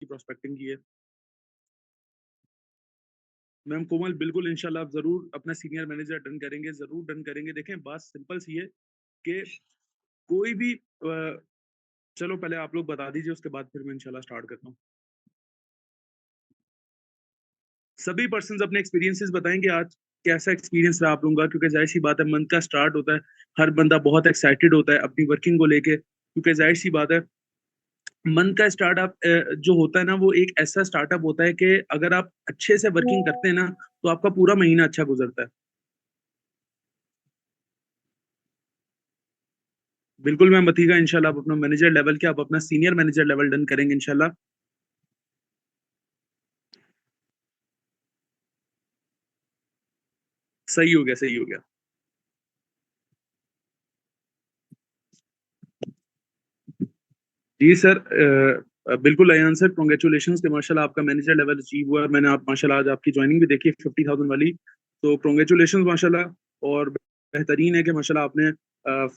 की प्रोस्पेक्टिंग की है। मैम कोमल, बिल्कुल इंशाल्लाह आप ज़रूर अपना सीनियर मैनेजर डन करेंगे, ज़रूर डन करेंगे। देखें, बात सिंपल सी है कि कोई भी चलो पहले आप लोग बता दीजिए, उसके बाद फिर मैं इंशाल्लाह स्टार्ट करता हूँ। सभी पर्सन्स अपने एक्सपीरियंसेस बताएंगे आज कैसा एक्सपीरियंस रहा आप लोगों का, क्योंकि जाहिर सी बात है, मंथ का स्टार्ट होता है, हर बंदा बहुत एक्साइटेड होता है अपनी वर्किंग को लेके, क्योंकि जाहिर सी बात है, मंथ का स्टार्टअप जो होता है ना, वो एक ऐसा स्टार्टअप होता है कि अगर आप अच्छे से वर्किंग करते हैं ना, तो आपका पूरा महीना अच्छा गुजरता है। बिल्कुल मैम, बताइएगा इंशाल्लाह आप अपना मैनेजर लेवल के, आप अपना सीनियर मैनेजर लेवल डन करेंगे इंशाल्लाह। सही हो गया, सही हो गया। जी सर, बिल्कुल अयान सर, कॉन्ग्रेचुलेशन कि माशाल्लाह आपका मैनेजर लेवल अचीव हुआ है। मैंने आप माशाल्लाह आज आपकी ज्वाइनिंग भी देखी है 50,000 वाली, तो कॉन्ग्रेचुलेशन माशाल्लाह। और बेहतरीन है कि माशाल्लाह आपने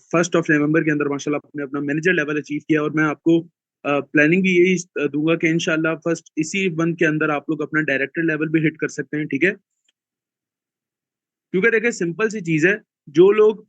1 नवंबर के अंदर माशाल्लाह आपने अपना मैनेजर लेवल अचीव किया। और मैं आपको प्लानिंग भी यही दूंगा कि इंशाल्लाह फर्स्ट इसी मंथ के अंदर आप लोग अपना डायरेक्टर लेवल भी हिट कर सकते हैं, ठीक है। क्योंकि देखिए सिंपल सी चीज है, जो लोग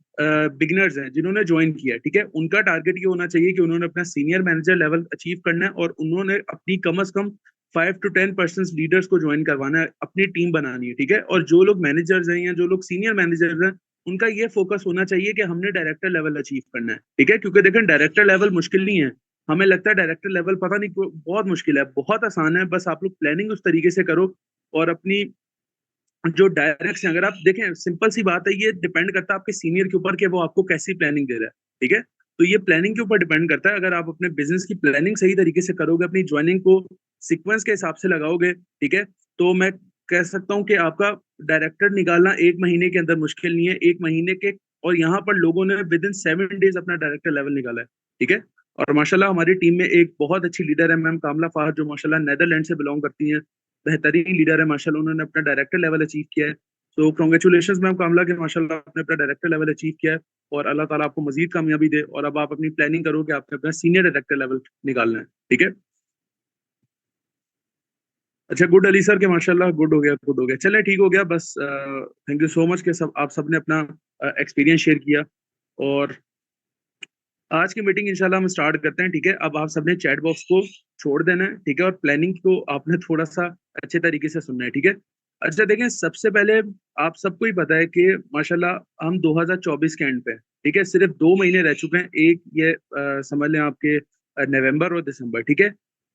बिगिनर्स हैं, जिन्होंने ज्वाइन किया है, ठीक है, उनका टारगेट ये होना चाहिए कि उन्होंने अपना सीनियर मैनेजर लेवल अचीव करना है, और उन्होंने अपनी कम से कम 5 to 10% लीडर्स को ज्वाइन करवाना है, अपनी टीम बनानी है, ठीक है। और जो लोग मैनेजर्स हैं या जो लोग सीनियर मैनेजर्स हैं, उनका ये फोकस होना चाहिए कि हमने डायरेक्टर लेवल अचीव करना है, ठीक है। क्योंकि देखें, डायरेक्टर लेवल मुश्किल नहीं है। हमें लगता है डायरेक्टर लेवल पता नहीं बहुत मुश्किल है, बहुत आसान है। बस आप लोग प्लानिंग उस तरीके से करो, और अपनी जो डायरेक्ट अगर आप देखें, सिंपल सी बात है, ये डिपेंड करता है आपके सीनियर के ऊपर कि वो आपको कैसी प्लानिंग दे रहा है, ठीक है। तो ये प्लानिंग के ऊपर डिपेंड करता है। अगर आप अपने बिजनेस की प्लानिंग सही तरीके से करोगे, अपनी ज्वाइनिंग को सीक्वेंस के हिसाब से लगाओगे, ठीक है, तो मैं कह सकता हूँ कि आपका डायरेक्टर निकालना 1 महीने के अंदर मुश्किल नहीं है, 1 महीने के। और यहाँ पर लोगों ने विद इन 7 डेज अपना डायरेक्टर लेवल निकाला है, ठीक है। और माशाल्लाह हमारी टीम में एक बहुत अच्छी लीडर है मैम कामला फाहद, जो माशाल्लाह नेदरलैंड से बिलोंग करती हैं। बेहतरीन लीडर है माशाल्लाह, उन्होंने अपना डायरेक्टर लेवल अचीव किया है। सो कॉन्ग्रेचुलेशन मैम कामला के, माशाल्लाह आपने अपना डायरेक्टर लेवल अचीव किया है। और अल्लाह ताला आपको मजीद कामयाबी दे। और अब आप अपनी प्लानिंग करो कि आपने अपना सीनियर डायरेक्टर लेवल निकालना है, ठीक है। अच्छा, गुड अली सर के, माशाल्लाह गुड हो गया, गुड हो गया, चले ठीक हो गया। बस थैंक यू सो मच के सब आप सबने अपना एक्सपीरियंस शेयर किया। और आज की मीटिंग इंशाल्लाह हम स्टार्ट करते हैं, ठीक है। अब आप सबने चैट बॉक्स को छोड़ देना है, ठीक है, और प्लानिंग को आपने थोड़ा सा अच्छे तरीके से सुनना है, ठीक है। अच्छा देखें, सबसे पहले आप सबको ही पता है कि माशाल्लाह हम 2024 के एंड पे हैं, ठीक है। सिर्फ 2 महीने रह चुके हैं, एक ये समझ लें आपके नवंबर और दिसंबर, ठीक है।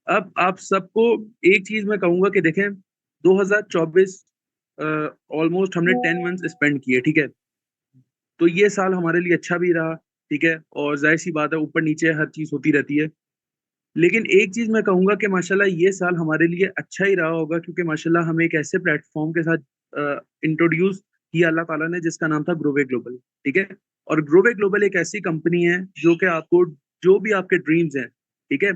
अब आप सबको एक चीज मैं कहूंगा कि देखें, 2024 ऑलमोस्ट हमने 10 मंथ्स स्पेंड किए, ठीक है। तो ये साल हमारे लिए अच्छा भी रहा, ठीक है। और जाहिर सी बात है, ऊपर नीचे हर चीज होती रहती है। लेकिन एक चीज मैं कहूंगा कि माशाल्लाह ये साल हमारे लिए अच्छा ही रहा होगा, क्योंकि माशाल्लाह हमें एक ऐसे प्लेटफॉर्म के साथ इंट्रोड्यूस किया अल्लाह ताला ने, जिसका नाम था ग्रोवे ग्लोबल, ठीक है। और ग्रोवे ग्लोबल एक ऐसी कंपनी है जो कि आपको, जो भी आपके ड्रीम्स हैं, ठीक है,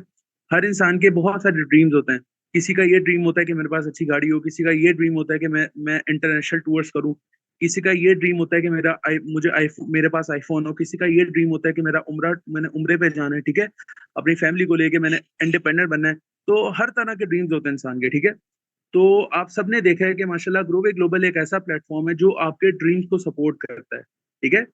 हर इंसान के बहुत सारे ड्रीम्स होते हैं। किसी का ये ड्रीम होता है कि मेरे पास अच्छी गाड़ी हो, किसी का ये ड्रीम होता है कि मैं इंटरनेशनल टूर्स करूं, किसी का ये ड्रीम होता है कि मेरे पास आईफोन हो, किसी का ये ड्रीम होता है कि मैंने उम्रे पे जाना है, ठीक है, अपनी फैमिली को लेके मैंने इंडिपेंडेंट बनना है। तो हर तरह के ड्रीम्स होते हैं इंसान के, ठीक है। तो आप सबने देखा है कि माशाल्लाह ग्रोवे ग्लोबल एक ऐसा प्लेटफॉर्म है जो आपके ड्रीम्स को सपोर्ट करता है, ठीक है।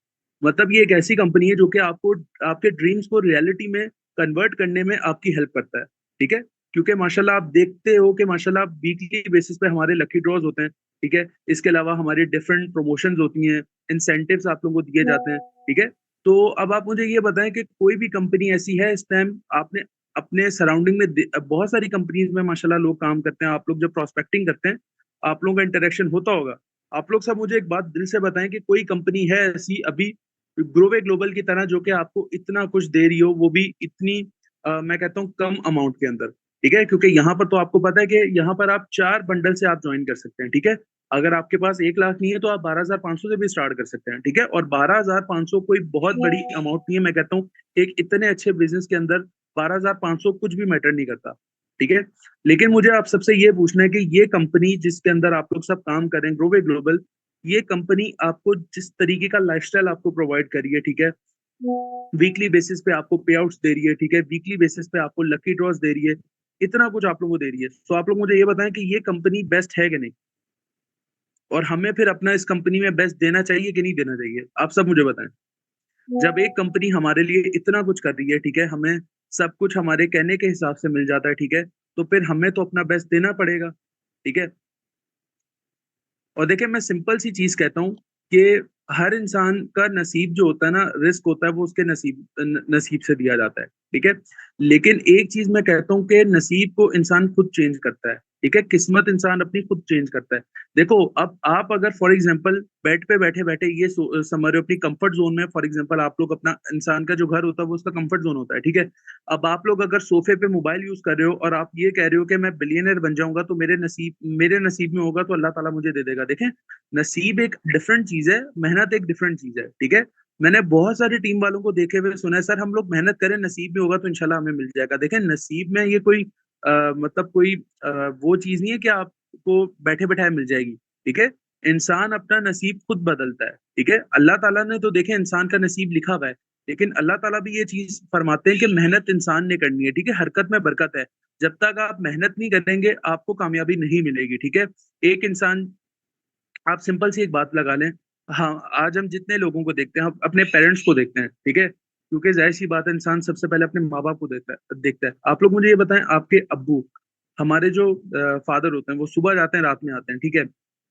मतलब ये एक ऐसी कंपनी है जो कि आपको आपके ड्रीम्स को रियलिटी में कन्वर्ट करने में आपकी हेल्प करता है, ठीक है। क्योंकि माशाल्लाह आप देखते हो कि माशाल्लाह वीकली बेसिस पे हमारे लकी ड्रॉज होते हैं, ठीक है। इसके अलावा हमारी डिफरेंट प्रमोशंस होती हैं, इंसेंटिव्स आप लोगों को दिए जाते हैं, ठीक है। तो अब आप मुझे ये बताएं कि कोई भी कंपनी ऐसी है इस टाइम, आपने अपने सराउंडिंग में बहुत सारी कंपनीज में माशाल्लाह लोग काम करते हैं, आप लोग जब प्रोस्पेक्टिंग करते हैं, आप लोगों का इंटरेक्शन होता होगा। आप लोग सब मुझे एक बात दिल से बताएं कि कोई कंपनी है ऐसी अभी ग्रोवे ग्लोबल की तरह, जो कि आपको इतना कुछ दे रही हो, वो भी इतनी मैं कहता हूँ कम अमाउंट के अंदर, ठीक है। क्योंकि यहाँ पर तो आपको पता है कि यहाँ पर आप 4 बंडल से आप ज्वाइन कर सकते हैं, ठीक है। अगर आपके पास 1 लाख नहीं है, तो आप 12,500 से भी स्टार्ट कर सकते हैं, ठीक है। और 12,500 कोई बहुत बड़ी अमाउंट नहीं है, मैं कहता हूँ एक इतने अच्छे बिजनेस के अंदर 12,500 कुछ भी मैटर नहीं करता, ठीक है। लेकिन मुझे आप सबसे ये पूछना है कि ये कंपनी जिसके अंदर आप लोग सब काम करें, ग्रोवे ग्लोबल, ये कंपनी आपको जिस तरीके का लाइफस्टाइल आपको प्रोवाइड करी है, ठीक है, वीकली बेसिस पे आपको पे आउट्स दे रही है, ठीक है, वीकली बेसिस पे आपको लकी ड्रॉज दे रही है, इतना कुछ आप लोगों को दे रही है, तो आप लोग मुझे ये बताएं कि ये कंपनी बेस्ट है कि नहीं, और हमें फिर अपना इस कंपनी में बेस्ट देना चाहिए कि नहीं देना चाहिए, आप सब मुझे बताएं। जब एक कंपनी हमारे लिए इतना कुछ कर रही है, ठीक है, हमें सब कुछ हमारे कहने के हिसाब से मिल जाता है, ठीक है, तो फिर हमें तो अपना बेस्ट देना पड़ेगा, ठीक है। और देखिए मैं सिंपल सी चीज कहता हूँ कि हर इंसान का नसीब जो होता है ना, रिस्क होता है, वो उसके नसीब से दिया जाता है, ठीक है। लेकिन एक चीज मैं कहता हूँ कि नसीब को इंसान खुद चेंज करता है, ठीक है, किस्मत इंसान अपनी खुद चेंज करता है। देखो अब आप अगर फॉर एग्जांपल बेड पे बैठे बैठे ये समझ रहे हो अपनी कंफर्ट जोन में, फॉर एग्जांपल आप लोग अपना, इंसान का जो घर होता है वो उसका कंफर्ट जोन होता है, ठीक है। अब आप लोग अगर सोफे पे मोबाइल यूज कर रहे हो और आप ये कह रहे हो कि मैं बिलियनर बन जाऊंगा तो मेरे नसीब में होगा, तो अल्लाह ताला मुझे दे देगा। देखें, नसीब एक डिफरेंट चीज है, मेहनत एक डिफरेंट चीज है, ठीक है। मैंने बहुत सारे टीम वालों को देखे हुए सुना है, सर हम लोग मेहनत करें, नसीब में होगा तो इंशाल्लाह हमें मिल जाएगा। देखें नसीब में ये कोई मतलब कोई वो चीज नहीं है कि आपको बैठे बैठाए मिल जाएगी, ठीक है। इंसान अपना नसीब खुद बदलता है, ठीक है। अल्लाह ताला ने तो देखे इंसान का नसीब लिखा हुआ है, लेकिन अल्लाह ताला भी ये चीज फरमाते हैं कि मेहनत इंसान ने करनी है, ठीक है, हरकत में बरकत है। जब तक आप मेहनत नहीं करेंगे आपको कामयाबी नहीं मिलेगी, ठीक है। एक इंसान, आप सिंपल सी एक बात लगा लें, हाँ, आज हम जितने लोगों को देखते हैं, हम अपने पेरेंट्स को देखते हैं, ठीक है, क्योंकि जाहिर सी बात है इंसान सबसे पहले अपने माँ बाप को देखता है। आप लोग मुझे ये बताएं, आपके अब्बू, हमारे जो फादर होते हैं, वो सुबह जाते हैं रात में आते हैं, ठीक है,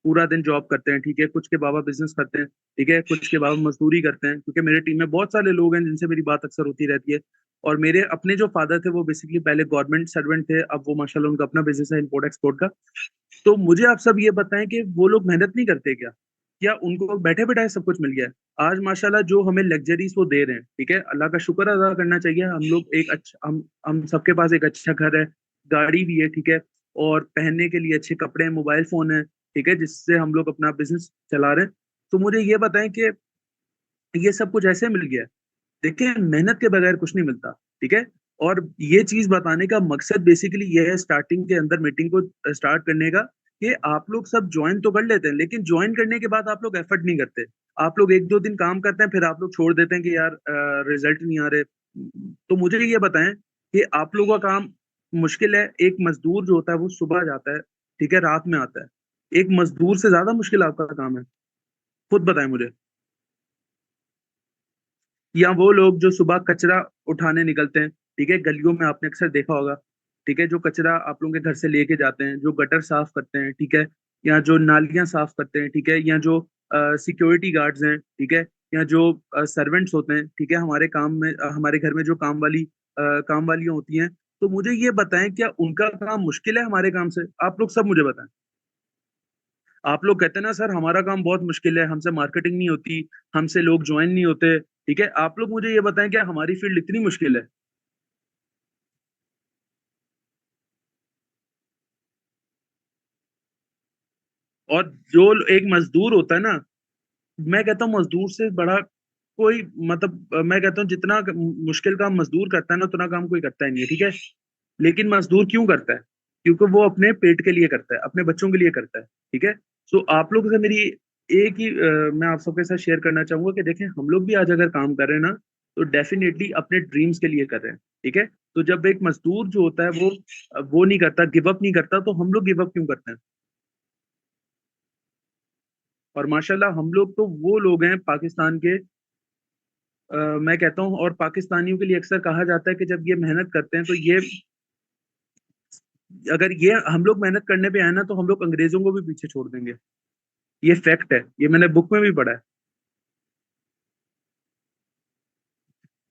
पूरा दिन जॉब करते हैं, ठीक है, कुछ के बाबा बिजनेस करते हैं, ठीक है, कुछ के बाबा मजदूरी करते हैं, क्योंकि मेरे टीम में बहुत सारे लोग हैं जिनसे मेरी बात अक्सर होती रहती है। और मेरे अपने जो फादर थे वो बेसिकली पहले गवर्नमेंट सर्वेंट थे, अब वो माशाल्लाह उनका अपना बिजनेस है इम्पोर्ट एक्सपोर्ट का। तो मुझे आप सब ये बताएं कि वो लोग मेहनत नहीं करते क्या? क्या उनको बैठे बैठाए सब कुछ मिल गया है? आज माशाल्लाह जो हमें लग्जरीज वो दे रहे हैं, ठीक है, अल्लाह का शुक्र अदा करना चाहिए। हम लोग एक अच्छा हम सबके पास एक अच्छा घर है, गाड़ी भी है, ठीक है, और पहनने के लिए अच्छे कपड़े हैं, मोबाइल फोन है, ठीक है, जिससे हम लोग अपना बिजनेस चला रहे हैं। तो मुझे ये बताएं कि ये सब कुछ ऐसे मिल गया है? देखिए मेहनत के बगैर कुछ नहीं मिलता, ठीक है। और ये चीज बताने का मकसद बेसिकली ये है स्टार्टिंग के अंदर मीटिंग को स्टार्ट करने का, कि आप लोग सब ज्वाइन तो कर लेते हैं, लेकिन ज्वाइन करने के बाद आप लोग एफर्ट नहीं करते। आप लोग एक दो दिन काम करते हैं, फिर आप लोग छोड़ देते हैं कि यार रिजल्ट नहीं आ रहे। तो मुझे ये बताएं कि आप लोगों का काम मुश्किल है? एक मजदूर जो होता है वो सुबह जाता है, ठीक है, रात में आता है। एक मजदूर से ज्यादा मुश्किल आपका काम है? खुद बताएं मुझे। या वो लोग जो सुबह कचरा उठाने निकलते हैं, ठीक है, गलियों में आपने अक्सर देखा होगा, ठीक है, जो कचरा आप लोगों के घर से लेके जाते हैं, जो गटर साफ करते हैं, ठीक है, या जो नालियां साफ करते हैं, ठीक है, या जो सिक्योरिटी गार्ड्स हैं, ठीक है, या जो सर्वेंट्स होते हैं, ठीक है, हमारे काम में हमारे घर में जो काम वालियां होती हैं, तो मुझे ये बताएं क्या उनका काम मुश्किल है हमारे काम से? आप लोग सब मुझे बताएं। आप लोग कहते हैं ना सर हमारा काम बहुत मुश्किल है, हमसे मार्केटिंग नहीं होती, हमसे लोग ज्वाइन नहीं होते, ठीक है, आप लोग मुझे ये बताएं क्या हमारी फील्ड इतनी मुश्किल है? और जो एक मजदूर होता है ना, मैं कहता हूँ मजदूर से बड़ा कोई, मतलब मैं कहता हूँ जितना मुश्किल काम मजदूर करता है ना, उतना काम कोई करता ही नहीं है, ठीक है। लेकिन मजदूर क्यों करता है? क्योंकि वो अपने पेट के लिए करता है, अपने बच्चों के लिए करता है, ठीक है। सो आप लोग से मेरी एक ही मैं आप सबके साथ शेयर करना चाहूंगा कि देखें हम लोग भी आज अगर काम कर रहे हैं ना, तो डेफिनेटली अपने ड्रीम्स के लिए कर रहे हैं, ठीक है। तो जब एक मजदूर जो होता है वो नहीं करता, गिव अप नहीं करता, तो हम लोग गिव अप क्यों करते हैं? और माशाल्लाह हम लोग तो वो लोग हैं पाकिस्तान के, मैं कहता हूँ, और पाकिस्तानियों के लिए अक्सर कहा जाता है कि जब ये मेहनत करते हैं तो ये, अगर ये हम लोग मेहनत करने पे आए ना, तो हम लोग अंग्रेजों को भी पीछे छोड़ देंगे। ये फैक्ट है, ये मैंने बुक में भी पढ़ा है।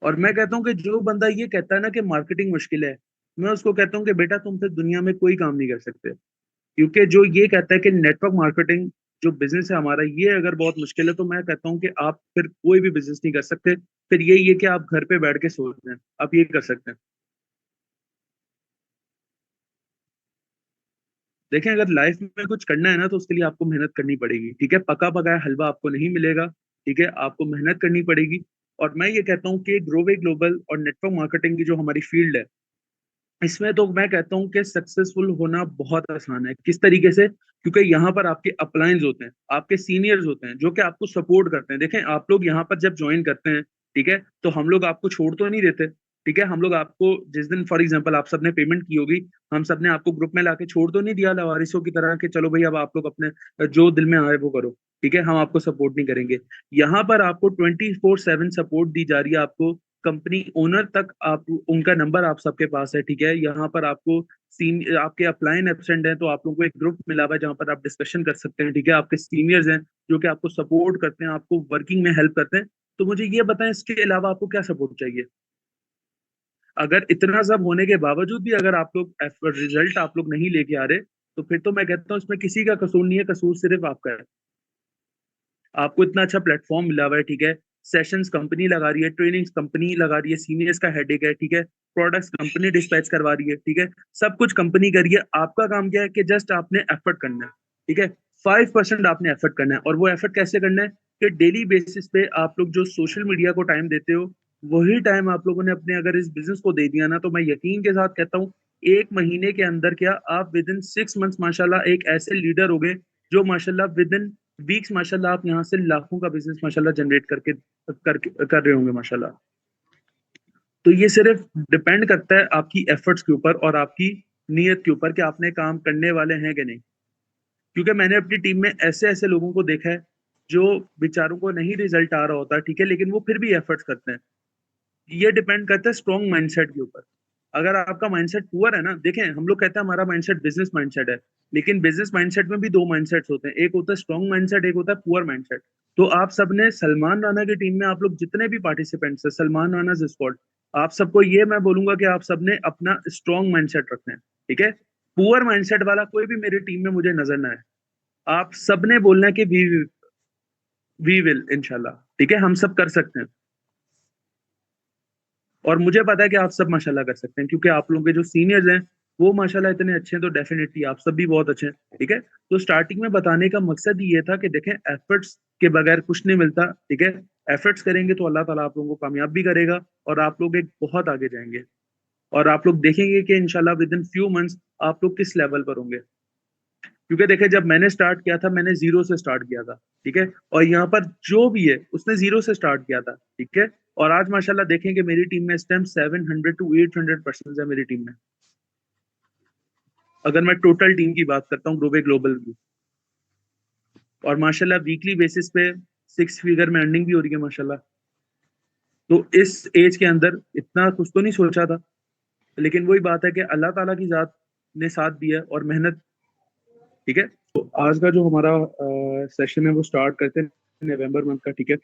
और मैं कहता हूँ कि जो बंदा ये कहता है ना कि मार्केटिंग मुश्किल है, मैं उसको कहता हूँ कि बेटा तुम फिर दुनिया में कोई काम नहीं कर सकते। क्योंकि जो ये कहता है कि नेटवर्क मार्केटिंग जो बिजनेस है हमारा, ये अगर बहुत मुश्किल है, तो मैं कहता हूँ कि आप फिर कोई भी बिजनेस नहीं कर सकते। फिर यही है कि आप घर पे बैठ के सोच रहे हैं, आप ये कर सकते हैं। देखें अगर लाइफ में कुछ करना है ना, तो उसके लिए आपको मेहनत करनी पड़ेगी, ठीक है, पका पकाया हलवा आपको नहीं मिलेगा, ठीक है, आपको मेहनत करनी पड़ेगी। और मैं ये कहता हूँ कि ग्रोवे ग्लोबल और नेटवर्क मार्केटिंग की जो हमारी फील्ड है, इसमें तो मैं कहता हूँ कि सक्सेसफुल होना बहुत आसान है। किस तरीके से? क्योंकि यहाँ पर आपके अपलाइंस होते हैं, आपके सीनियर्स होते हैं जो कि आपको सपोर्ट करते हैं। देखें आप लोग यहाँ पर जब ज्वाइन करते हैं, ठीक है, तो हम लोग आपको छोड़ तो नहीं देते, ठीक है, हम लोग आपको जिस दिन फॉर एग्जांपल आप सबने पेमेंट की होगी, हम सबने आपको ग्रुप में लाके छोड़ तो नहीं दिया लावारिसों की तरह कि चलो भाई अब आप लोग अपने जो दिल में आए वो करो। ठीक है, हम आपको सपोर्ट नहीं करेंगे। यहाँ पर आपको 24/7 सपोर्ट दी जा रही है। आपको कंपनी ओनर तक आप उनका नंबर आप सबके पास है। ठीक है, यहाँ पर आपको सीन आपके अपलाइन एब्सेंट हैं तो आप लोगों को एक ग्रुप मिला हुआ है जहाँ पर आप डिस्कशन कर सकते हैं। ठीक है, आपके सीनियर्स हैं जो कि आपको सपोर्ट करते हैं, आपको वर्किंग में हेल्प करते हैं। तो मुझे ये बताएं, इसके अलावा आपको क्या सपोर्ट चाहिए? अगर इतना सब होने के बावजूद भी अगर आप लोग रिजल्ट आप लोग नहीं लेके आ रहे, तो फिर तो मैं कहता हूँ इसमें किसी का कसूर नहीं है, कसूर सिर्फ आपका है। आपको इतना अच्छा प्लेटफॉर्म मिला हुआ है। ठीक है, सेशंस कंपनी लगा रही है, ट्रेनिंग्स कंपनी लगा रही है, सीनियर्स का हेडेक है। ठीक है, प्रोडक्ट्स कंपनी डिस्पैच करवा रही है। ठीक है, सब कुछ कंपनी कर रही है। आपका काम क्या है कि जस्ट आपने एफर्ट करना है। ठीक है, 5% आपने एफर्ट करना है। और वो एफर्ट कैसे करना है कि डेली बेसिस पे आप लोग जो सोशल मीडिया को टाइम देते हो, वही टाइम आप लोगों ने अपने अगर इस बिजनेस को दे दिया ना, तो मैं यकीन के साथ कहता हूँ 1 महीने के अंदर क्या आप विद इन 6 मंथ्स माशाल्लाह एक ऐसे लीडर हो गए जो माशाल्लाह विद इन वीक्स माशाल्लाह आप यहाँ से लाखों का बिजनेस माशाल्लाह जनरेट कर रहे होंगे माशाल्लाह। तो ये सिर्फ डिपेंड करता है आपकी एफर्ट्स के ऊपर और आपकी नीयत के ऊपर कि आपने काम करने वाले हैं कि नहीं। क्योंकि मैंने अपनी टीम में ऐसे ऐसे लोगों को देखा है जो बेचारों को नहीं रिजल्ट आ रहा होता। ठीक है, लेकिन वो फिर भी एफर्ट्स करते हैं। ये डिपेंड करता है स्ट्रॉन्ग माइंडसेट के ऊपर। अगर आपका माइंडसेट पुअर है ना, देखें हम लोग कहते हैं हमारा माइंडसेट बिजनेस माइंडसेट है, लेकिन बिजनेस माइंडसेट में भी दो माइंडसेट्स होते हैं, एक होता है स्ट्रॉन्ग माइंडसेट, एक होता है पुअर माइंडसेट। तो आप सबने सलमान राणा की टीम में आप लोग जितने भी पार्टिसिपेंट्स हैं, सलमान राणा स्क्वाड, आप सबको ये मैं बोलूंगा कि आप सबने अपना स्ट्रॉन्ग माइंडसेट रखना है। ठीक है, पुअर माइंडसेट वाला कोई भी मेरी टीम में मुझे नजर ना आए। आप सबने बोलना है कि वी विल इंशाल्लाह। ठीक है, हम सब कर सकते हैं। और मुझे पता है कि आप सब माशाल्लाह कर सकते हैं क्योंकि आप लोगों के जो सीनियर्स हैं वो माशाल्लाह इतने अच्छे हैं, तो डेफिनेटली आप सब भी बहुत अच्छे हैं। ठीक है, तो स्टार्टिंग में बताने का मकसद ये था कि देखें एफर्ट्स के बगैर कुछ नहीं मिलता। ठीक है, एफर्ट्स करेंगे तो अल्लाह ताला आप लोगों को कामयाब भी करेगा और आप लोग एक बहुत आगे जाएंगे। और आप लोग देखेंगे कि इंशाल्लाह विद इन फ्यू मंथ्स आप लोग किस लेवल पर होंगे। क्योंकि देखिए जब मैंने स्टार्ट किया था मैंने जीरो से स्टार्ट किया था। ठीक है, और यहाँ पर जो भी है उसने जीरो से स्टार्ट किया था। ठीक है, और आज माशाल्लाह देखें कि मेरी टीम में इस टाइम 700 to 800 पर्सन है मेरी टीम में। अगर मैं टोटल टीम की बात करता हूँ ग्लोबे ग्लोबल की, और माशाल्लाह वीकली बेसिस पे 6 फिगर में अर्निंग भी हो रही है माशाल्लाह। तो इस एज के अंदर इतना कुछ तो नहीं सोचा था, लेकिन वही बात है कि अल्लाह ताला की जात ने साथ दिया और मेहनत। ठीक है, तो आज का जो हमारा सेशन है वो स्टार्ट करते हैं नवंबर मंथ का। ठीक है,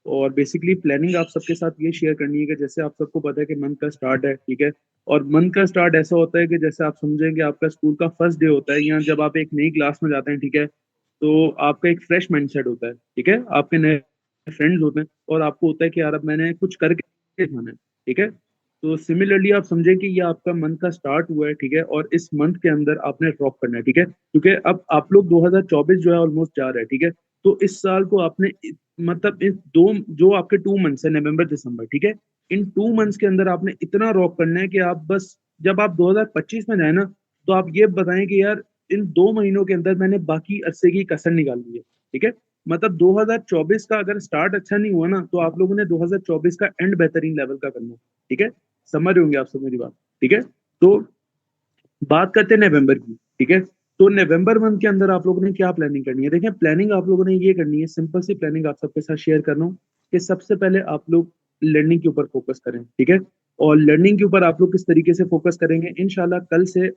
और बेसिकली प्लानिंग आप सबके साथ ये शेयर करनी है कि जैसे आप सबको पता है कि मंथ का स्टार्ट है। ठीक है, और मंथ का स्टार्ट ऐसा होता है कि जैसे आप समझेंगे आपका स्कूल का फर्स्ट डे होता है, या जब आप एक नई क्लास में जाते हैं। ठीक है, तो आपका एक फ्रेश माइंडसेट होता है। ठीक है, आपके नए फ्रेंड्स होते हैं और आपको होता है कि यार अब मैंने कुछ करके खाना है। ठीक है, तो सिमिलरली आप समझे कि ये आपका मंथ का स्टार्ट हुआ है। ठीक है, और इस मंथ के अंदर आपने ड्रॉप करना है। ठीक है, क्योंकि अब आप लोग 2024 जो है ऑलमोस्ट जा रहा है। ठीक है, तो इस साल को आपने मतलब इस दो जो आपके 2 मंथ्स है नवंबर दिसंबर। ठीक है, इन 2 मंथ्स के अंदर आपने इतना रॉक करना है कि आप बस जब आप 2025 में जाए ना, तो आप ये बताएं कि यार इन 2 महीनों के अंदर मैंने बाकी अरसे की कसर निकाल ली है। ठीक है, मतलब 2024 का अगर स्टार्ट अच्छा नहीं हुआ ना, तो आप लोगों ने 2024 का एंड बेहतरीन लेवल का करना है। ठीक है, समझ रहे होंगे आप सब मेरी बात। ठीक है, तो बात करते हैं नवंबर की। ठीक है, तो नवंबर मंथ के अंदर आप लोगों ने क्या प्लानिंग करनी है? देखिए प्लानिंग आप लोगों ने ये करनी है, सिंपल सी प्लानिंग आप सबके साथ शेयर कर रहा हूँ कि सबसे पहले आप लोग लर्निंग के ऊपर फोकस करें। ठीक है, और लर्निंग के ऊपर आप लोग किस तरीके से फोकस करेंगे, इंशाल्लाह कल से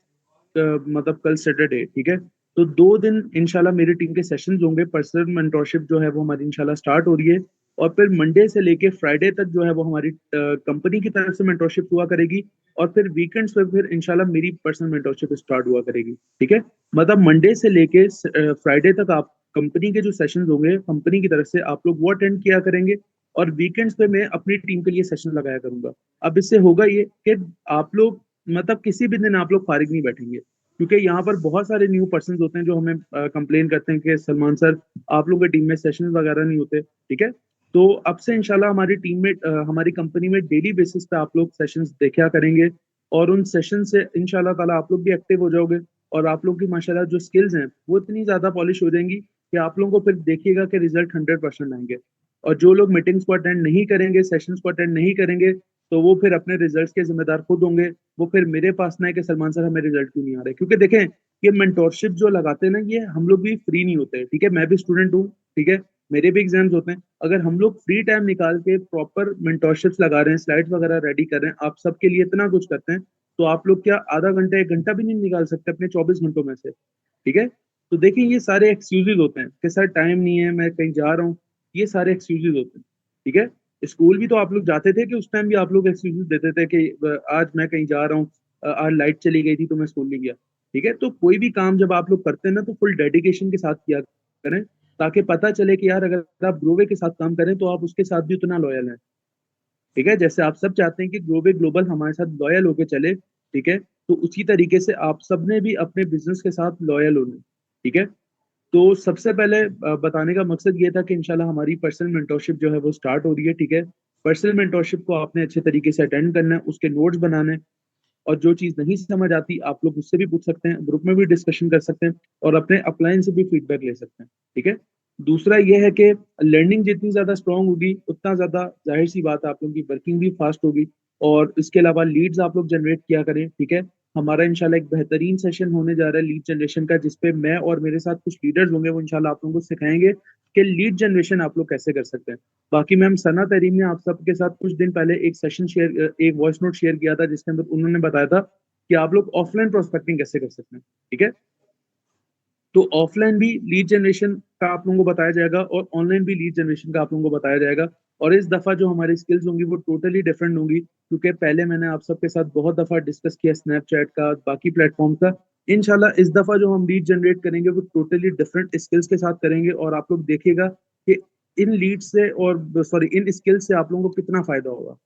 मतलब कल सैटरडे। ठीक है, तो 2 दिन इंशाल्लाह मेरी टीम के सेशंस होंगे। पर्सनल मेंटोरशिप जो है वो हमारी इंशाल्लाह स्टार्ट हो रही है, और फिर मंडे से लेके फ्राइडे तक जो है वो हमारी कंपनी की तरफ से मेंटोरशिप हुआ करेगी। और फिर वीकेंड्स पे फिर इंशाल्लाह मेरी पर्सनल मेंटोरशिप स्टार्ट हुआ करेगी। ठीक है, मतलब मंडे से लेके फ्राइडे तक आप कंपनी के जो सेशंस होंगे कंपनी की तरफ से आप लोग वो अटेंड किया करेंगे, और वीकेंड्स पे मैं अपनी टीम के लिए सेशन लगाया करूंगा। अब इससे होगा ये कि आप लोग मतलब किसी भी दिन आप लोग फारिग नहीं बैठेंगे, क्योंकि यहाँ पर बहुत सारे न्यू पर्सन होते हैं जो हमें कंप्लेन करते हैं कि सलमान सर आप लोगों की टीम में सेशन वगैरह नहीं होते। ठीक है, तो अब से इंशाल्लाह हमारी टीम में हमारी कंपनी में डेली बेसिस पे आप लोग सेशंस देखा करेंगे, और उन सेशन से इंशाल्लाह ताला आप लोग भी एक्टिव हो जाओगे, और आप लोग की माशाल्लाह जो स्किल्स हैं वो इतनी ज्यादा पॉलिश हो जाएंगी कि आप लोगों को फिर देखिएगा कि रिजल्ट 100% आएंगे। और जो लोग मीटिंग्स को अटेंड नहीं करेंगे, सेशंस को अटेंड नहीं करेंगे, तो वो फिर अपने रिजल्ट्स के जिम्मेदार खुद होंगे। वो फिर मेरे पास ना है कि सलमान सर हमें रिजल्ट क्यों नहीं आ रहे, क्योंकि देखें ये मेंटोरशिप जो लगाते हैं ना, ये हम लोग भी फ्री नहीं होते, ठीक है। मैं भी स्टूडेंट हूँ, ठीक है, मेरे भी एग्जाम्स होते हैं। अगर हम लोग फ्री टाइम निकाल के प्रॉपर मेंटोरशिप्स लगा रहे हैं, स्लाइड्स वगैरह रेडी कर रहे हैं, आप सबके लिए इतना कुछ करते हैं, तो आप लोग क्या आधा घंटा 1 घंटा भी नहीं निकाल सकते अपने 24 घंटों में से, ठीक है। तो देखिए ये सारे एक्सक्यूजेज होते हैं कि सर टाइम नहीं है, मैं कहीं जा रहा हूँ, ये सारे एक्सक्यूजेज होते हैं, ठीक है। स्कूल भी तो आप लोग जाते थे कि उस टाइम भी आप लोग एक्सक्यूजेस देते थे कि आज मैं कहीं जा रहा हूँ, आज लाइट चली गई थी तो मैं स्कूल नहीं गया, ठीक है। तो कोई भी काम जब आप लोग करते हैं ना, तो फुल डेडिकेशन के साथ किया करें, ताकि पता चले कि यार अगर आप ग्रोवे के साथ काम करें तो आप उसके साथ भी उतना लॉयल हैं, ठीक है। जैसे आप सब चाहते हैं कि ग्लोबल ग्लोबल हमारे साथ लॉयल होके चले, ठीक है, तो उसी तरीके से आप सबने भी अपने बिजनेस के साथ लॉयल होना है, ठीक है। तो सबसे पहले बताने का मकसद ये था कि इंशाल्लाह हमारी पर्सनल मेंटोरशिप जो है वो स्टार्ट हो रही है, ठीक है। पर्सनल मेंटोरशिप को आपने अच्छे तरीके से अटेंड करना है, उसके नोट्स बनाने हैं, और जो चीज नहीं समझ आती आप लोग उससे भी पूछ सकते हैं, ग्रुप में भी डिस्कशन कर सकते हैं, और अपने अपलाइन से भी फीडबैक ले सकते हैं, ठीक है। दूसरा ये है कि लर्निंग जितनी ज्यादा स्ट्रांग होगी उतना ज्यादा जाहिर सी बात है आप लोगों की वर्किंग भी फास्ट होगी। और इसके अलावा लीड्स आप लोग जनरेट किया करें, ठीक है। हमारा इंशाल्लाह एक बेहतरीन सेशन होने जा रहा है लीड जनरेशन का, जिसपे मैं और मेरे साथ कुछ लीडर्स होंगे, वो इंशाल्लाह आप लोगों को सिखाएंगे कि लीड जनरेशन आप लोग कैसे कर सकते हैं। बाकी मैम सना तरीम ने आप सबके साथ कुछ दिन पहले एक सेशन शेयर, एक वॉइस नोट शेयर किया था, जिसके अंदर उन्होंने बताया था कि आप लोग ऑफलाइन प्रोस्पेक्टिंग कैसे कर सकते हैं, ठीक है। तो ऑफलाइन भी लीड जनरेशन का आप लोगों को बताया जाएगा, और ऑनलाइन भी लीड जनरेशन का आप लोगों को बताया जाएगा। और इस दफा जो हमारी स्किल्स होंगी वो टोटली डिफरेंट होंगी, क्योंकि पहले मैंने आप सबके साथ बहुत दफा डिस्कस किया स्नैपचैट का, बाकी प्लेटफॉर्म का। इंशाल्लाह इस दफा जो हम लीड जनरेट करेंगे वो टोटली डिफरेंट स्किल्स के साथ करेंगे, और आप लोग देखिएगा कि इन लीड से, और सॉरी इन स्किल्स से आप लोगों को कितना फायदा होगा।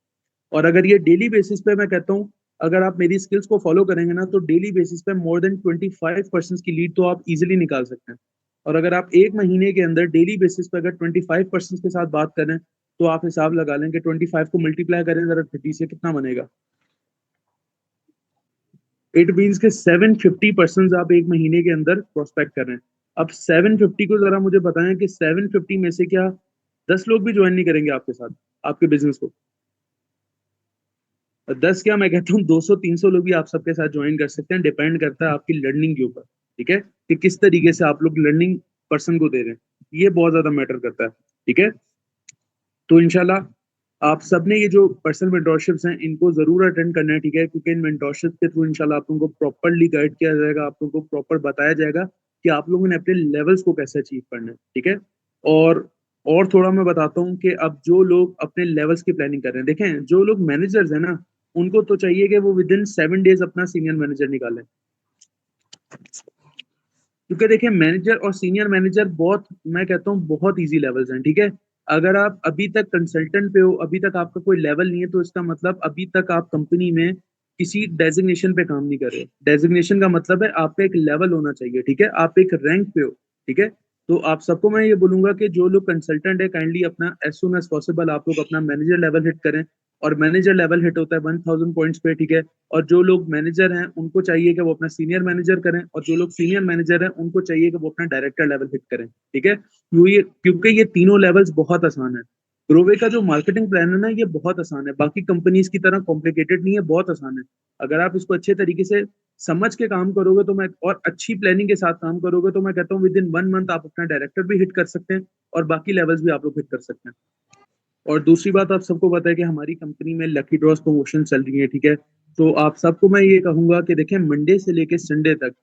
और अगर ये डेली बेसिस पे, मैं कहता हूँ अगर आप मेरी स्किल्स को फॉलो करेंगे ना, तो डेली बेसिस पे मोर देन 25% की लीड तो आप इजीली निकाल सकते हैं। और अगर आप एक महीने के अंदर डेली बेसिस पे अगर 25% के साथ बात करें, तो आप हिसाब लगा लें कि 25 को मल्टीप्लाई करें जरा 30 से, कितना बनेगा। इट मीन्स के 750% आप एक महीने के अंदर प्रोस्पेक्ट कर रहे हैं। अब 750 को जरा मुझे बताएं कि 750 में से क्या 10 लोग भी ज्वाइन नहीं करेंगे आपके साथ आपके बिजनेस को। 10 क्या, मैं कहता हूँ 200-300 लोग भी आप सबके साथ ज्वाइन कर सकते हैं, डिपेंड करता है आपकी लर्निंग के ऊपर, ठीक है, कि किस तरीके से आप लोग लर्निंग पर्सन को दे रहे हैं, ये बहुत ज्यादा मैटर करता है, ठीक है। तो इंशाल्लाह आप सबने ये जो पर्सनल मेंटोरशिप्स हैं इनको जरूर अटेंड करना है, ठीक है, क्योंकि इन मेंटोरशिप के थ्रू इंशाल्लाह आप लोगों को प्रॉपरली गाइड किया जाएगा, आप लोगों को प्रॉपर बताया जाएगा कि आप लोगों ने अपने लेवल्स को कैसे अचीव करना है, ठीक है। और और थोड़ा मैं बताता हूँ कि अब जो लोग अपने लेवल्स की प्लानिंग कर रहे हैं, देखें जो लोग मैनेजर्स हैं ना, उनको तो चाहिए कि वो विद इन 7 डेज अपना सीनियर मैनेजर निकालें, क्योंकि देखिए मैनेजर और सीनियर मैनेजर बहुत, मैं कहता हूँ बहुत इजी लेवल्स हैं, ठीक है। अगर आप अभी तक कंसल्टेंट पे हो, अभी तक आपका कोई लेवल नहीं है, तो इसका मतलब अभी तक आप कंपनी में किसी डेजिग्नेशन पे काम नहीं कर रहे। डेजिग्नेशन का मतलब है आपका एक लेवल होना चाहिए, ठीक है, आप एक रैंक पे हो, ठीक है। तो आप सबको मैं ये बोलूंगा कि जो लोग कंसल्टेंट है काइंडली अपना एज सुन एज पॉसिबल आप लोग अपना मैनेजर लेवल हिट करें। और मैनेजर लेवल हिट होता है 1000 पॉइंट्स पे, ठीक है। और जो लोग मैनेजर हैं उनको चाहिए कि वो अपना सीनियर मैनेजर करें, और जो लोग सीनियर मैनेजर हैं उनको चाहिए कि वो अपना डायरेक्टर लेवल हिट करें, ठीक है। क्योंकि ये तीनों लेवल्स बहुत आसान है। ग्रोवे का जो मार्केटिंग प्लान है ना, ये बहुत आसान है, बाकी कंपनीज की तरह कॉम्प्लिकेटेड नहीं है, बहुत आसान है। अगर आप इसको अच्छे तरीके से समझ के काम करोगे तो मैं, और अच्छी प्लानिंग के साथ काम करोगे तो मैं कहता हूँ विद इन 1 मंथ आप अपना डायरेक्टर भी हिट कर सकते हैं, और बाकी लेवल्स भी आप लोग हिट कर सकते हैं। और दूसरी बात आप सबको पता है कि हमारी कंपनी में लकी ड्रॉस प्रमोशन चल रही है, ठीक है। तो आप सबको मैं ये कहूंगा कि देखें मंडे से लेके संडे तक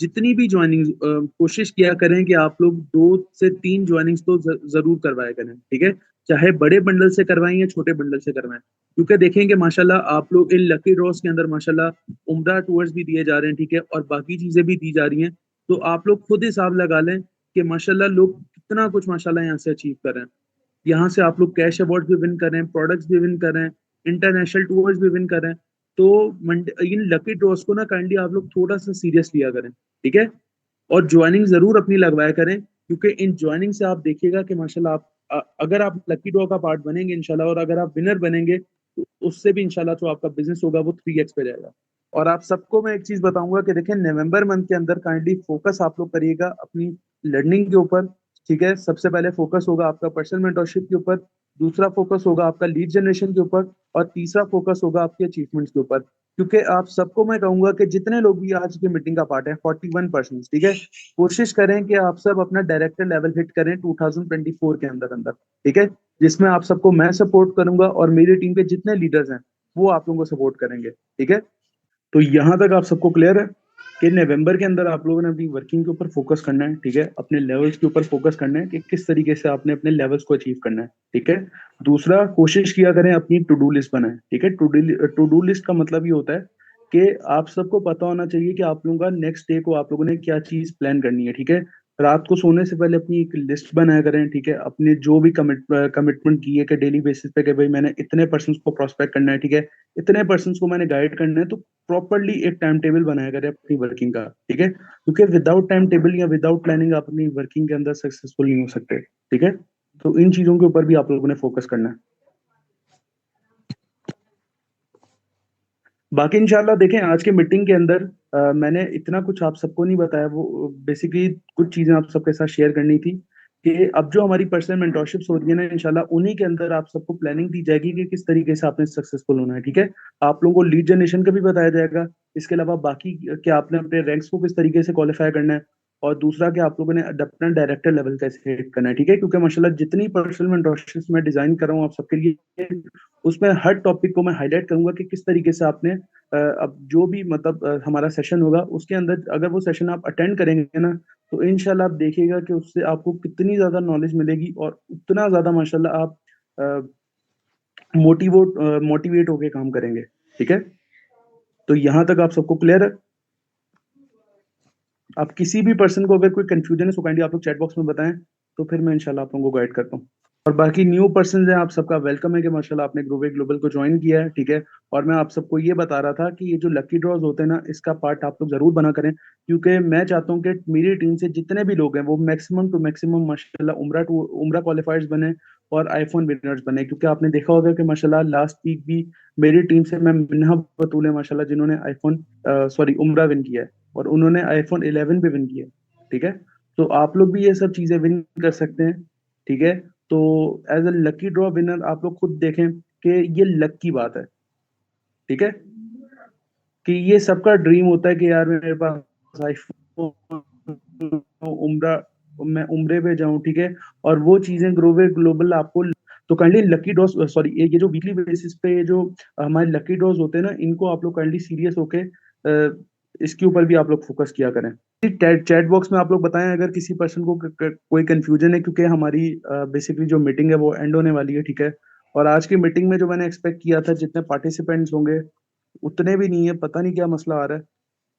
जितनी भी ज्वाइनिंग कोशिश किया करें कि आप लोग 2 से 3 ज्वाइनिंग्स तो जरूर करवाया करें, ठीक है। चाहे बड़े बंडल से करवाएं या छोटे बंडल से करवाएं, क्योंकि देखेंगे माशाल्लाह आप लोग इन लकी ड्रॉस के अंदर माशाल्लाह उम्रा टूर्स भी दिए जा रहे हैं, ठीक है, और बाकी चीजें भी दी जा रही हैं। तो आप लोग खुद हिसाब लगा लें कि माशाल्लाह लोग कितना कुछ माशाल्लाह यहाँ से अचीव कर रहे हैं। यहाँ से आप लोग कैश अवार्ड भी विन कर रहे हैं, प्रोडक्ट्स भी विन कर रहे हैं, इंटरनेशनल टूर्स भी विन कर रहे हैं। तो इन लकी ड्रॉस को ना काइंडली आप लोग थोड़ा सा सीरियस लिया करें, ठीक है। और ज्वाइनिंग जरूर अपनी लगवाया करें, क्योंकि इन ज्वाइनिंग से आप देखिएगा कि माशाल्लाह आप अगर आप लकी ड्रॉ का पार्ट बनेंगे इंशाल्लाह, और अगर आप विनर बनेंगे तो उससे भी इंशाल्लाह जो आपका बिजनेस होगा वो 3x पे जाएगा। और आप सबको मैं एक चीज बताऊंगा कि देखिए नवंबर मंथ के अंदर काइंडली फोकस आप लोग करिएगा अपनी लर्निंग के ऊपर, ठीक है। सबसे पहले फोकस होगा आपका पर्सनल मेंटरशिप के ऊपर, दूसरा फोकस होगा आपका लीड जनरेशन के ऊपर, और तीसरा फोकस होगा आपके अचीवमेंट्स के ऊपर। क्योंकि आप सबको मैं कहूंगा कि जितने लोग भी आज की मीटिंग का पार्ट है, 41%, ठीक है, कोशिश करें कि आप सब अपना डायरेक्टर लेवल हिट करें 2024 के अंदर अंदर, ठीक है, जिसमें आप सबको मैं सपोर्ट करूंगा और मेरी टीम के जितने लीडर्स हैं वो आप लोगों को सपोर्ट करेंगे, ठीक है। तो यहाँ तक आप सबको क्लियर है कि नवंबर के अंदर आप लोगों ने अपनी वर्किंग के ऊपर फोकस करना है, ठीक है, अपने लेवल्स के ऊपर फोकस करना है कि किस तरीके से आपने अपने लेवल्स को अचीव करना है, ठीक है। दूसरा, कोशिश किया करें अपनी टू डू लिस्ट बनाएं, ठीक है। टू डू लिस्ट का मतलब ये होता है कि आप सबको पता होना चाहिए कि आप लोगों का नेक्स्ट डे को आप लोगों ने क्या चीज प्लान करनी है, ठीक है। रात को सोने से पहले अपनी एक लिस्ट बनाया करें, ठीक है, अपने जो भी कमिटमेंट की है कि डेली बेसिस पे कि भाई मैंने इतने पर्सन को प्रोस्पेक्ट करना है, ठीक है, इतने पर्सन को मैंने गाइड करना है, तो प्रॉपरली एक टाइम टेबल बनाया करें अपनी वर्किंग का, ठीक है, क्योंकि विदाउट टाइम टेबल या विदाउट प्लानिंग आप अपनी वर्किंग के अंदर सक्सेसफुल नहीं हो सकते, ठीक है। तो इन चीजों के ऊपर भी आप लोगों ने फोकस करना है। बाकी इंशाल्लाह देखें, आज के मीटिंग के अंदर मैंने इतना कुछ आप सबको नहीं बताया, वो बेसिकली कुछ चीजें आप सबके साथ शेयर करनी थी कि अब जो हमारी पर्सनल मेंटोरशिप्स हो रही है ना, इंशाल्लाह उन्हीं के अंदर आप सबको प्लानिंग दी जाएगी कि किस तरीके से आपने सक्सेसफुल होना है, ठीक है। आप लोगों को लीड जनरेशन का भी बताया जाएगा, इसके अलावा बाकी कि आपने अपने रैंक्स को किस तरीके से क्वालिफाई करना है, और दूसरा कि आप लोगों ने अपना डायरेक्टर लेवल कैसे हिट करना है, ठीक है, क्योंकि माशाल्लाह जितनी पर्सनल मेंटोरशिप्स मैं डिजाइन कर रहा हूँ आप सबके लिए, उसमें हर टॉपिक को मैं हाईलाइट करूंगा कि किस तरीके से आपने अब जो भी मतलब हमारा सेशन होगा उसके अंदर अगर वो सेशन आप अटेंड करेंगे ना, तो इंशाल्लाह आप देखिएगा कि उससे आपको कितनी ज्यादा नॉलेज मिलेगी और उतना ज्यादा माशाल्लाह आप मोटिवेट होके काम करेंगे, ठीक है। तो यहाँ तक आप सबको क्लियर है। आप किसी भी पर्सन को अगर कोई कंफ्यूजन है सो काइंडली आप लोग चैट बॉक्स में बताएं, तो फिर मैं इंशाल्लाह आप लोगों को गाइड करता हूँ। और बाकी न्यू पर्सन है, आप सबका वेलकम है कि माशाल्लाह आपने ग्रोवे ग्लोबल को ज्वाइन किया है, ठीक है। और मैं आप सबको ये बता रहा था कि ये जो लकी ड्रॉज होते हैं ना, इसका पार्ट आप लोग जरूर बना करें, क्योंकि मैं चाहता हूँ कि मेरी टीम से जितने भी लोग हैं वो मैक्सिमम टू मैक्सिमम माशाल्लाह उम्रा क्वालिफायर्स बने और आईफोन विनर्स बने, क्योंकि आपने देखा होगा कि माशाल्लाह लास्ट वीक भी मेरी टीम से मैं मिन्हा बतूल है माशाल्लाह, जिन्होंने आईफोन सॉरी उम्रा विन किया है, और उन्होंने आईफोन 11 भी विन किया, ठीक है। तो आप लोग भी ये सब चीजें विन कर सकते हैं, ठीक है। तो as a lucky draw winner आप लोग खुद देखें कि ये लक की बात है, ठीक है, कि ये सबका ड्रीम होता है कि यार मेरे पास आईफोन, उम्रा, मैं उम्रे पे जाऊं, ठीक है, और वो चीजें ग्रोवे ग्लोबल आपको। तो काइंडली लकी ड्रॉ सॉरी ये जो वीकली बेसिस पे ये जो हमारे लकी ड्रॉज होते हैं ना, इनको आप लोग काइंडली सीरियस होके इसके ऊपर भी आप लोग फोकस किया करें। चैट बॉक्स में आप लोग बताएं अगर किसी पर्सन को कोई कंफ्यूजन है, क्योंकि हमारी बेसिकली जो मीटिंग है वो एंड होने वाली है, ठीक है। और आज की मीटिंग में जो मैंने एक्सपेक्ट किया था जितने पार्टिसिपेंट्स होंगे उतने भी नहीं है, पता नहीं क्या मसला आ रहा है।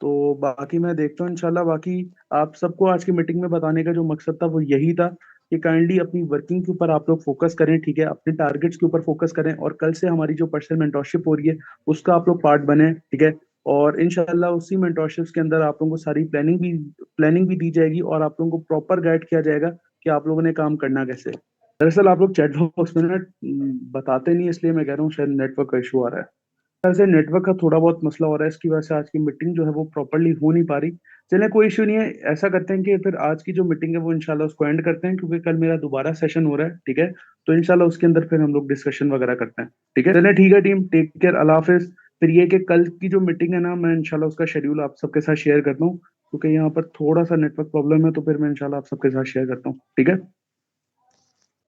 तो बाकी मैं देखता हूँ इंशाल्लाह। बाकी आप सबको आज की मीटिंग में बताने का जो मकसद था वो यही था कि काइंडली अपनी वर्किंग के ऊपर आप लोग फोकस करें, ठीक है, अपने टारगेट्स के ऊपर फोकस करें, और कल से हमारी जो पर्सनल मेंटोरशिप हो रही है उसका आप लोग पार्ट बने, ठीक है। और इंशाल्लाह उसी मेंटोरशिप्स के अंदर आप लोगों को सारी प्लानिंग भी दी जाएगी, और आप लोगों को प्रॉपर गाइड किया जाएगा कि आप लोगों ने काम करना कैसे है। दरअसल आप लोग चैट बॉक्स में ना बताते नहीं, इसलिए मैं कह रहा हूँ शायद नेटवर्क का इशू आ रहा है। से नेटवर्क का थोड़ा बहुत मसला हो रहा है, इसकी वजह से आज की मीटिंग जो है वो प्रॉपरली हो नहीं पा रही। चलिए कोई इशू नहीं है, ऐसा करते हैं कि फिर आज की जो मीटिंग है वो इंशाल्लाह उसको एंड करते हैं, क्योंकि कल मेरा दोबारा सेशन हो रहा है, ठीक है। तो इंशाल्लाह उसके अंदर फिर हम लोग डिस्कशन वगैरह करते हैं, ठीक है। चलिए ठीक है टीम, टेक केयर, अल्लाह हाफिज। फिर ये कि कल की जो मीटिंग है ना, मैं इंशाल्लाह उसका शेड्यूल आप सबके साथ शेयर करता हूँ, क्योंकि यहाँ पर थोड़ा सा नेटवर्क प्रॉब्लम है, तो फिर मैं इंशाल्लाह आप सबके साथ शेयर करता हूँ, ठीक है।